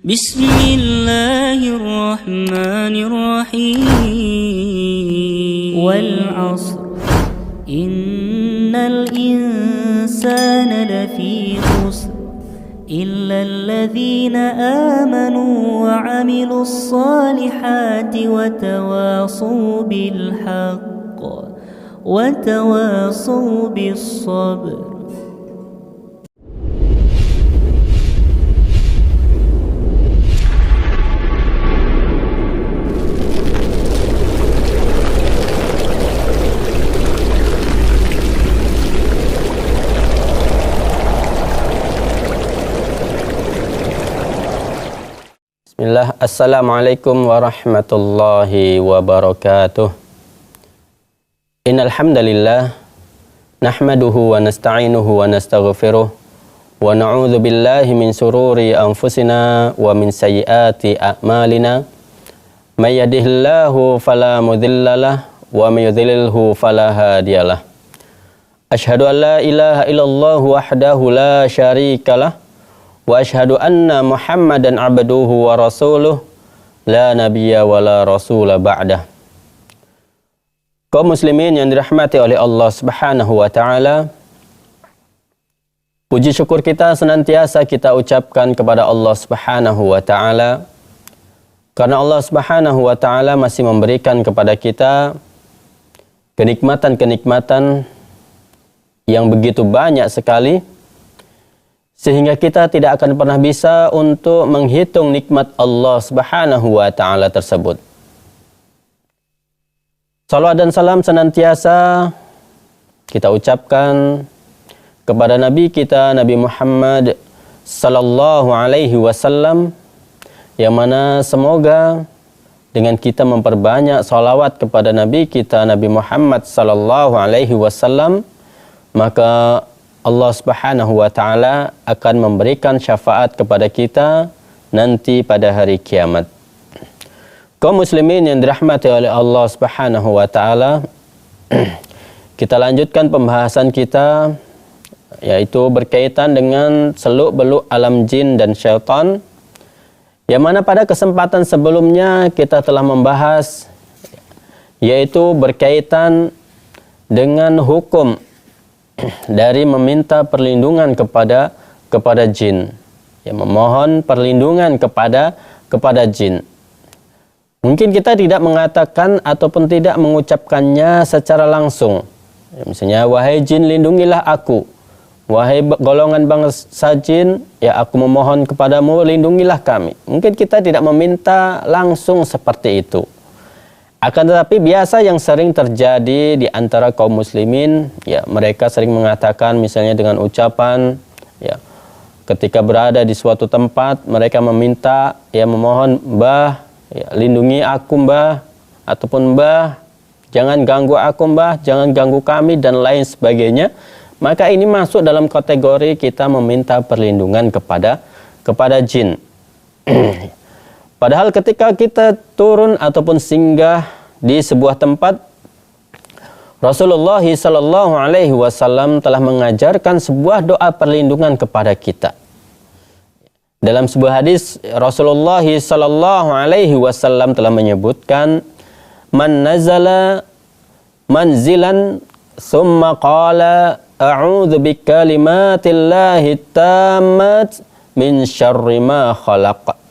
بسم الله الرحمن الرحيم والعصر إن الإنسان لفي خسر إلا الذين آمنوا وعملوا الصالحات وتواصوا بالحق وتواصوا بالصبر. Bismillah, Assalamualaikum warahmatullahi wabarakatuh. Innal hamdalillah nahmaduhu wa nasta'inuhu wa nastaghfiruh wa na'udzu billahi min sururi anfusina wa min sayyiati a'malina. May yahdihillahu fala mudhillalah wa may yudhlilhu fala hadiyalah. Asyhadu an la ilaha illallah wahdahu la syarikalah wa asyhadu anna Muhammadan abduhu wa rasuluh la nabiyya wa la rasula ba'dah. Kaum muslimin yang dirahmati oleh Allah Subhanahu wa taala, puji syukur kita senantiasa kita ucapkan kepada Allah Subhanahu wa taala karena Allah Subhanahu wa taala masih memberikan kepada kita kenikmatan-kenikmatan yang begitu banyak sekali, sehingga kita tidak akan pernah bisa untuk menghitung nikmat Allah Subhanahu wa taala tersebut. Salawat dan salam senantiasa kita ucapkan kepada Nabi kita, Nabi Muhammad sallallahu alaihi wasallam, yang mana semoga dengan kita memperbanyak salawat kepada Nabi kita, Nabi Muhammad sallallahu alaihi wasallam, maka Allah Subhanahu wa taala akan memberikan syafaat kepada kita nanti pada hari kiamat. Kaum muslimin yang dirahmati oleh Allah Subhanahu wa taala, kita lanjutkan pembahasan kita, yaitu berkaitan dengan seluk-beluk alam jin dan syaitan, yang mana pada kesempatan sebelumnya kita telah membahas, yaitu berkaitan dengan hukum dari meminta perlindungan kepada jin, memohon perlindungan kepada jin. Mungkin kita tidak mengatakan ataupun tidak mengucapkannya secara langsung. Misalnya, wahai jin lindungilah aku, wahai golongan bangsa jin, aku memohon kepadamu lindungilah kami. Mungkin kita tidak meminta langsung seperti itu. Akan tetapi biasa yang sering terjadi di antara kaum muslimin, mereka sering mengatakan misalnya dengan ucapan, ketika berada di suatu tempat mereka meminta, memohon, Mbah, lindungi aku Mbah, ataupun Mbah, jangan ganggu aku Mbah, jangan ganggu kami, dan lain sebagainya. Maka ini masuk dalam kategori kita meminta perlindungan kepada jin. Padahal ketika kita turun ataupun singgah di sebuah tempat, Rasulullah sallallahu alaihi wasallam telah mengajarkan sebuah doa perlindungan kepada kita. Dalam sebuah hadis, Rasulullah sallallahu alaihi wasallam telah menyebutkan, man nazala manzilan thumma qala a'udzu bikalimatillahi tammat min syarri ma khalaq.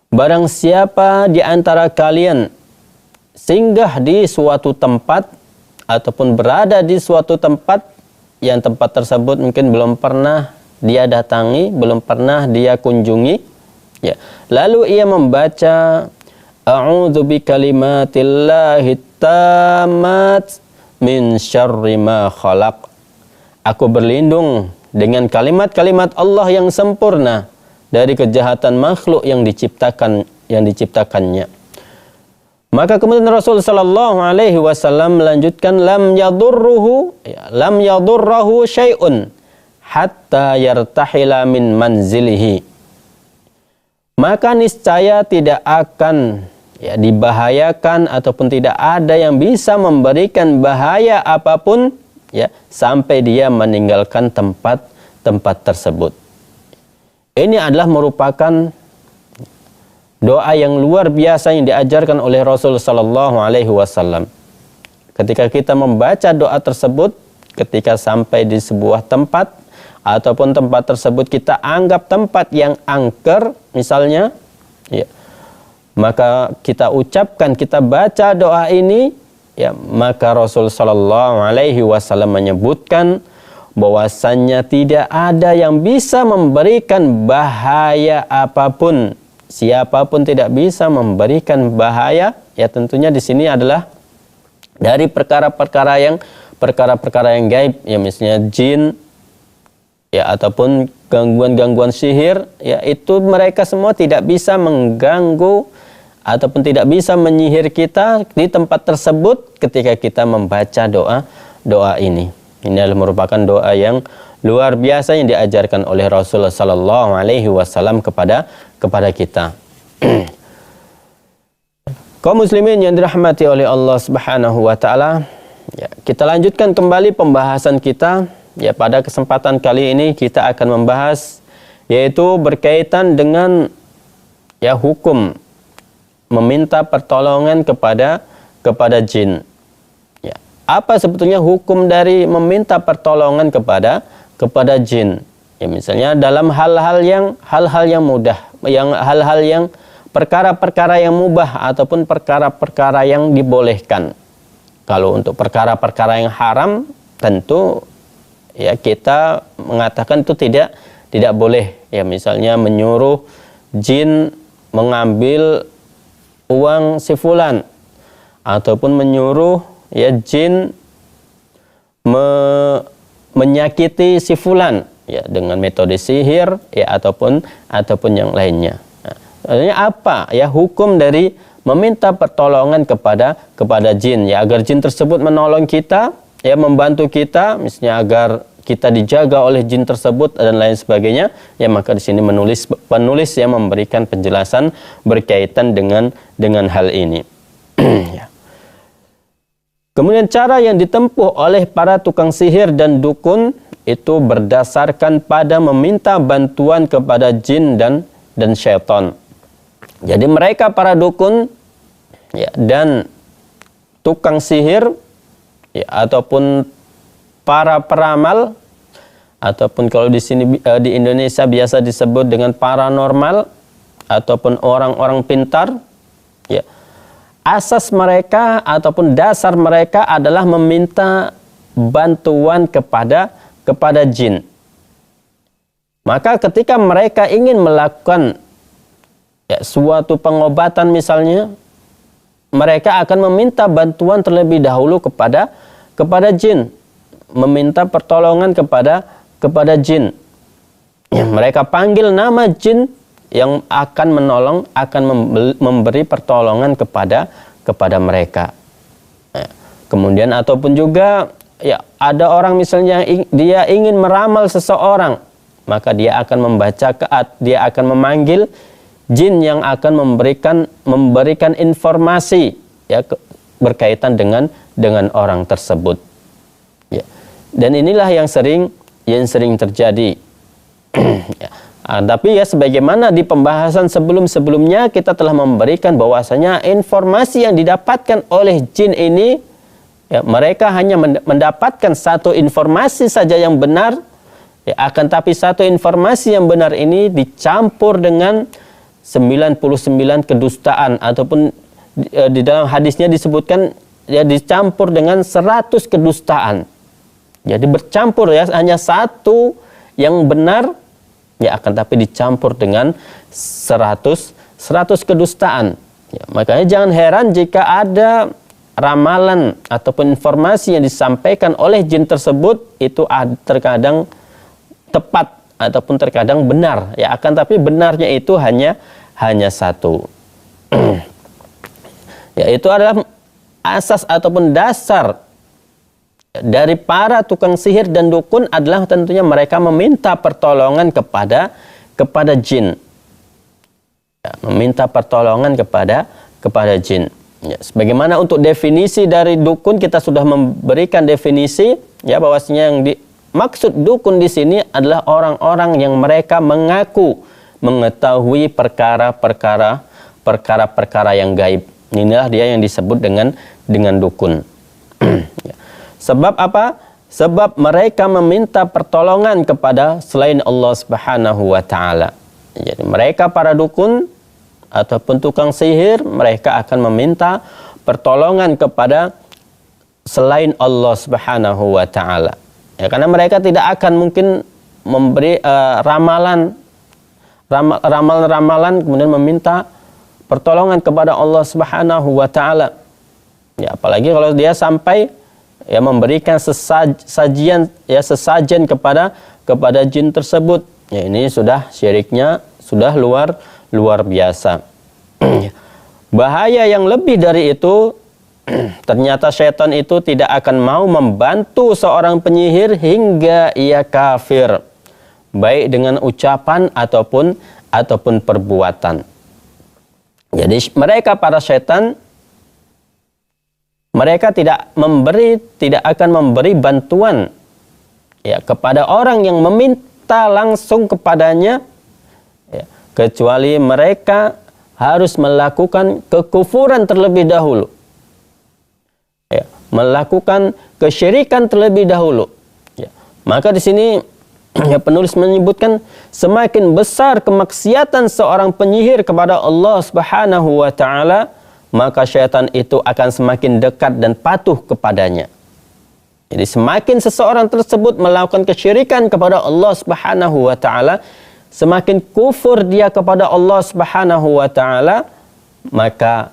Barang siapa di antara kalian singgah di suatu tempat ataupun berada di suatu tempat yang tempat tersebut mungkin belum pernah dia datangi, belum pernah dia kunjungi, lalu ia membaca a'udzu bikalimatillahi tammat min syarri ma khalaq. Aku berlindung dengan kalimat-kalimat Allah yang sempurna dari kejahatan makhluk yang diciptakannya. Maka kemudian Rasul sallallahu alaihi wasallam melanjutkan, lam yadurruhu syai'un hatta yartahila min manzilihi. Maka niscaya tidak akan dibahayakan ataupun tidak ada yang bisa memberikan bahaya apapun sampai dia meninggalkan tempat tersebut. Ini adalah merupakan doa yang luar biasa yang diajarkan oleh Rasul sallallahu alaihi wasallam. Ketika kita membaca doa tersebut, ketika sampai di sebuah tempat ataupun tempat tersebut kita anggap tempat yang angker misalnya, ya, maka kita ucapkan, kita baca doa ini, ya, maka Rasul sallallahu alaihi wasallam menyebutkan bahwasannya tidak ada yang bisa memberikan bahaya apapun. Siapapun tidak bisa memberikan bahaya. Ya, tentunya di sini adalah dari perkara-perkara yang gaib, ya, misalnya jin, ya, ataupun gangguan-gangguan sihir, ya, itu mereka semua tidak bisa mengganggu ataupun tidak bisa menyihir kita di tempat tersebut ketika kita membaca doa ini. Ini adalah merupakan doa yang luar biasa yang diajarkan oleh Rasulullah sallallahu alaihi wasallam kepada kita. Kaum muslimin yang dirahmati oleh Allah Subhanahu wa taala, ya, kita lanjutkan kembali pembahasan kita. Ya, pada kesempatan kali ini kita akan membahas yaitu berkaitan dengan, ya, hukum meminta pertolongan kepada jin. Ya, apa sebetulnya hukum dari meminta pertolongan kepada jin? Ya, misalnya dalam hal-hal yang mudah, hal-hal yang perkara-perkara yang mubah ataupun perkara-perkara yang dibolehkan. Kalau untuk perkara-perkara yang haram, tentu, ya, kita mengatakan itu tidak boleh. Ya, misalnya menyuruh jin mengambil uang si fulan, ataupun menyuruh, ya, jin menyakiti si fulan, ya, dengan metode sihir, ya, ataupun yang lainnya. Nah, apa, ya, hukum dari meminta pertolongan kepada jin, ya, agar jin tersebut menolong kita, ya, membantu kita, misalnya agar kita dijaga oleh jin tersebut dan lain sebagainya. Ya, maka di sini penulis yang memberikan penjelasan berkaitan dengan hal ini. Ya. Kemudian cara yang ditempuh oleh para tukang sihir dan dukun itu berdasarkan pada meminta bantuan kepada jin dan syaitan. Jadi mereka para dukun, ya, dan tukang sihir, ya, ataupun para peramal, ataupun kalau di sini di Indonesia biasa disebut dengan paranormal ataupun orang-orang pintar, ya, asas mereka ataupun dasar mereka adalah meminta bantuan kepada jin. Maka ketika mereka ingin melakukan, ya, suatu pengobatan misalnya, mereka akan meminta bantuan terlebih dahulu kepada jin, meminta pertolongan kepada jin. Ya, mereka panggil nama jin yang akan menolong, akan memberi pertolongan kepada mereka. Ya, kemudian ataupun juga, ya, ada orang misalnya dia ingin meramal seseorang, maka dia akan dia akan memanggil jin yang akan memberikan informasi, ya, berkaitan dengan orang tersebut. Ya. Dan inilah yang sering terjadi. Ya. Tapi, ya, sebagaimana di pembahasan sebelumnya kita telah memberikan bahwasanya informasi yang didapatkan oleh jin ini, ya, mereka hanya mendapatkan satu informasi saja yang benar, ya, akan tapi satu informasi yang benar ini dicampur dengan 99 kedustaan, ataupun di dalam hadisnya disebutkan, ya, dicampur dengan 100 kedustaan. Jadi bercampur, ya, hanya satu yang benar, ya, akan tapi dicampur dengan 100 kedustaan. Ya, makanya jangan heran jika ada ramalan ataupun informasi yang disampaikan oleh jin tersebut itu terkadang tepat ataupun terkadang benar, ya, akan tapi benarnya itu hanya satu. Ya, itu adalah asas ataupun dasar dari para tukang sihir dan dukun, adalah tentunya mereka meminta pertolongan kepada jin. Ya, meminta pertolongan kepada jin. Ya, sebagaimana untuk definisi dari dukun kita sudah memberikan definisi, ya, bahwasanya yang dimaksud dukun di sini adalah orang-orang yang mereka mengaku mengetahui perkara-perkara perkara-perkara yang gaib. Inilah dia yang disebut dengan dukun. Sebab apa? Sebab mereka meminta pertolongan kepada selain Allah Subhanahu wa taala. Jadi mereka para dukun ataupun tukang sihir, mereka akan meminta pertolongan kepada selain Allah Subhanahu wa taala. Ya, karena mereka tidak akan mungkin memberi ramalan-ramalan kemudian meminta pertolongan kepada Allah Subhanahu wa taala. Ya, apalagi kalau dia sampai ya memberikan sesajen kepada jin tersebut. Ya, ini sudah syiriknya sudah luar biasa. Bahaya yang lebih dari itu, ternyata syaitan itu tidak akan mau membantu seorang penyihir hingga ia kafir, baik dengan ucapan ataupun perbuatan. Jadi mereka para syaitan, mereka tidak akan memberi bantuan ya kepada orang yang meminta langsung kepadanya, ya, kecuali mereka harus melakukan kekufuran terlebih dahulu, ya, melakukan kesyirikan terlebih dahulu. Ya. Maka di sini ya, penulis menyebutkan semakin besar kemaksiatan seorang penyihir kepada Allah Subhanahu wa taala, maka syaitan itu akan semakin dekat dan patuh kepadanya. Jadi semakin seseorang tersebut melakukan kesyirikan kepada Allah Subhanahu wa taala, semakin kufur dia kepada Allah Subhanahu wa taala, maka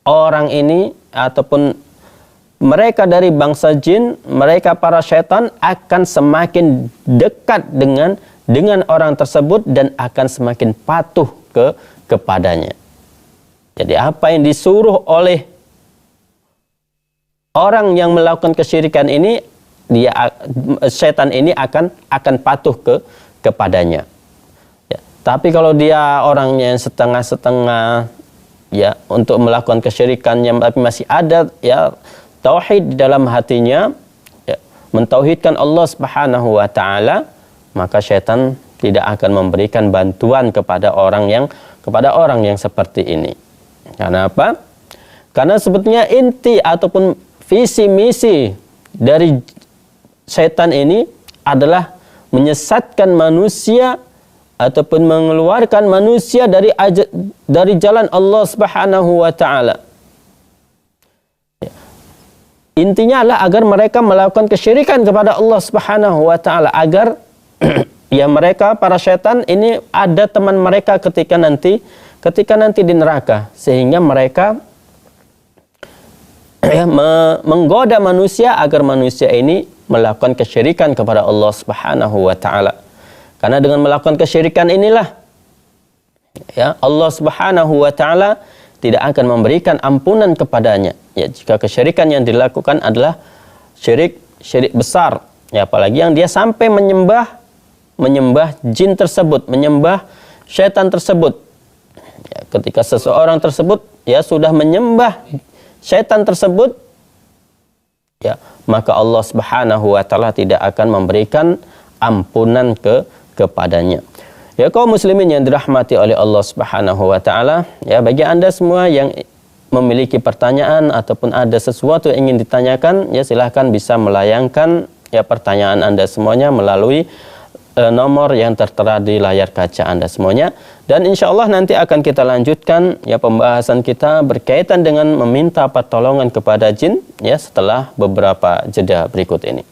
orang ini ataupun mereka dari bangsa jin, mereka para syaitan akan semakin dekat dengan orang tersebut dan akan semakin patuh kepadanya. Jadi apa yang disuruh oleh orang yang melakukan kesyirikan ini, syaitan ini akan patuh kepadanya. Ya, tapi kalau dia orangnya yang setengah-setengah ya untuk melakukan kesyirikannya, tapi masih ada ya tauhid di dalam hatinya, ya, mentauhidkan Allah Subhanahu wa taala, maka syaitan tidak akan memberikan bantuan kepada orang yang seperti ini. Karena apa? Karena sebetulnya inti ataupun visi misi dari syaitan ini adalah menyesatkan manusia ataupun mengeluarkan manusia dari jalan Allah Subhanahu wa taala. Intinya adalah agar mereka melakukan kesyirikan kepada Allah Subhanahu wa taala, agar ya mereka para syaitan ini ada teman mereka ketika nanti di neraka, sehingga mereka ya, menggoda manusia agar manusia ini melakukan kesyirikan kepada Allah Subhanahu wa taala. Karena dengan melakukan kesyirikan inilah ya Allah Subhanahu wa taala tidak akan memberikan ampunan kepadanya. Ya, jika kesyirikan yang dilakukan adalah syirik besar, ya, apalagi yang dia sampai menyembah jin tersebut, menyembah syaitan tersebut. Ya, ketika seseorang tersebut ya sudah menyembah syaitan tersebut, ya, maka Allah Subhanahu wa taala tidak akan memberikan ampunan kepadanya. Ya, kaum muslimin yang dirahmati oleh Allah Subhanahu wa taala, ya, bagi Anda semua yang memiliki pertanyaan ataupun ada sesuatu yang ingin ditanyakan, ya silahkan bisa melayangkan ya pertanyaan Anda semuanya melalui nomor yang tertera di layar kaca Anda semuanya. Dan insya Allah nanti akan kita lanjutkan ya pembahasan kita berkaitan dengan meminta pertolongan kepada jin ya setelah beberapa jeda berikut ini.